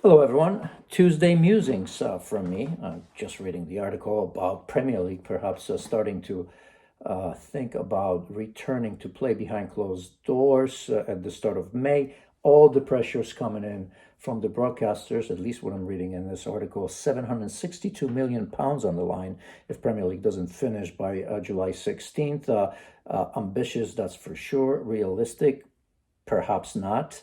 Hello, everyone. Tuesday musings from me. I'm just reading the article about Premier League, perhaps starting to think about returning to play behind closed doors at the start of May. All the pressures coming in from the broadcasters, at least what I'm reading in this article, £762 million on the line if Premier League doesn't finish by July 16th. Ambitious, that's for sure. Realistic, perhaps not.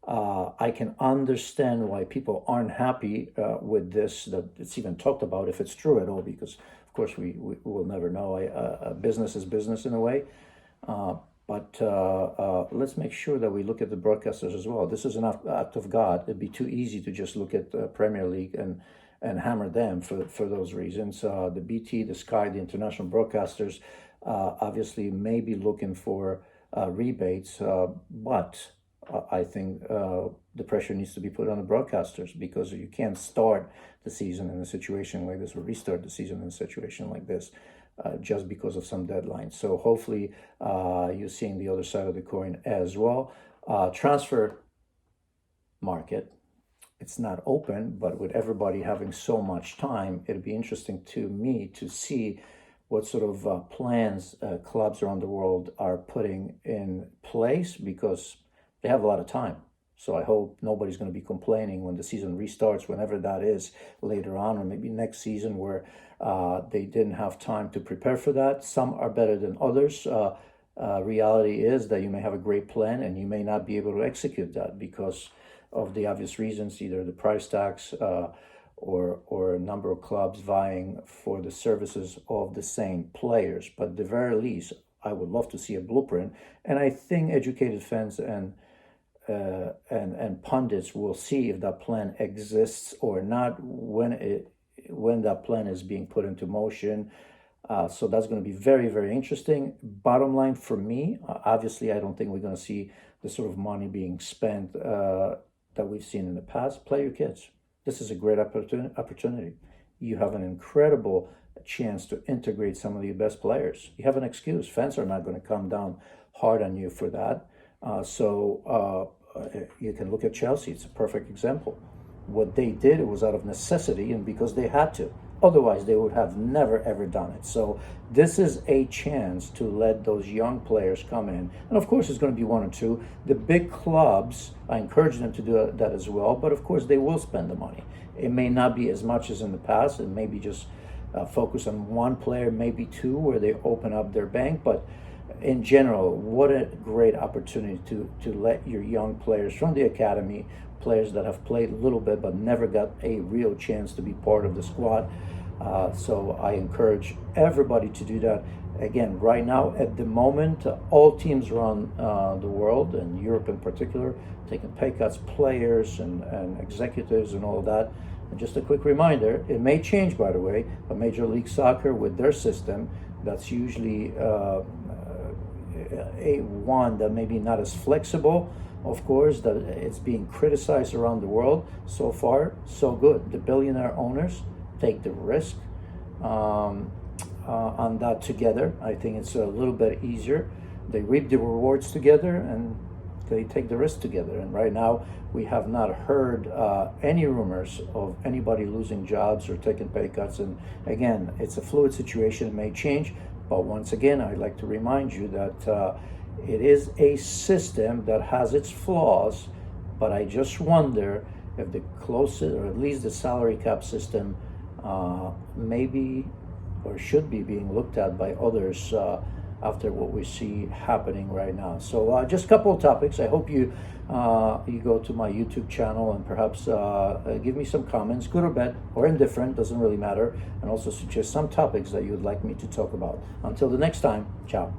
I can understand why people aren't happy with this, that it's even talked about, if it's true at all, because of course we will never know. Business is business in a way. But let's make sure that we look at the broadcasters as well. This is an act of God. It'd be too easy to just look at the Premier League and hammer them for those reasons. The BT, the Sky, the international broadcasters obviously may be looking for rebates, but I think the pressure needs to be put on the broadcasters, because you can't start the season in a situation like this or restart the season in a situation like this just because of some deadline. So hopefully you're seeing the other side of the coin as well. Transfer market, it's not open, but with everybody having so much time, it'd be interesting to me to see what sort of plans clubs around the world are putting in place, because they have a lot of time. So I hope nobody's going to be complaining when the season restarts, whenever that is, later on, or maybe next season, where they didn't have time to prepare for that. Some are better than others. Reality is that you may have a great plan and you may not be able to execute that because of the obvious reasons, either the price tags or a number of clubs vying for the services of the same players. But at the very least, I would love to see a blueprint, and I think educated fans and pundits will see if that plan exists or not when that plan is being put into motion. So that's going to be very, very interesting. Bottom line for me, obviously, I don't think we're going to see the sort of money being spent that we've seen in the past. Play your kids. This is a great opportunity. You have an incredible chance to integrate some of your best players. You have an excuse. Fans are not going to come down hard on you for that. So you can look at Chelsea. It's a perfect example. What they did, it was out of necessity and because they had to. Otherwise, they would have never, ever done it. So this is a chance to let those young players come in. And of course, it's going to be one or two. The big clubs, I encourage them to do that as well. But of course, they will spend the money. It may not be as much as in the past. It may be just focus on one player, maybe two, where they open up their bank. But in general, what a great opportunity to let your young players from the academy, players that have played a little bit but never got a real chance to be part of the squad. So I encourage everybody to do that. Again, right now, at the moment, all teams around the world, and Europe in particular, taking pay cuts, players and executives and all of that. And just a quick reminder, it may change, by the way, but Major League Soccer, with their system, that's usually a one that maybe not as flexible, of course, that it's being criticized around the world. So far, so good. The billionaire owners take the risk on that together. I think it's a little bit easier. They reap the rewards together and they take the risk together. And right now, we have not heard any rumors of anybody losing jobs or taking pay cuts. And again, it's a fluid situation. It may change. But once again, I'd like to remind you that it is a system that has its flaws, but I just wonder if the closest, or at least the salary cap system, maybe or should be being looked at by others after what we see happening right now. So just a couple of topics. I hope you go to my YouTube channel and perhaps give me some comments, good or bad or indifferent, doesn't really matter, and also suggest some topics that you would like me to talk about. Until the next time, ciao.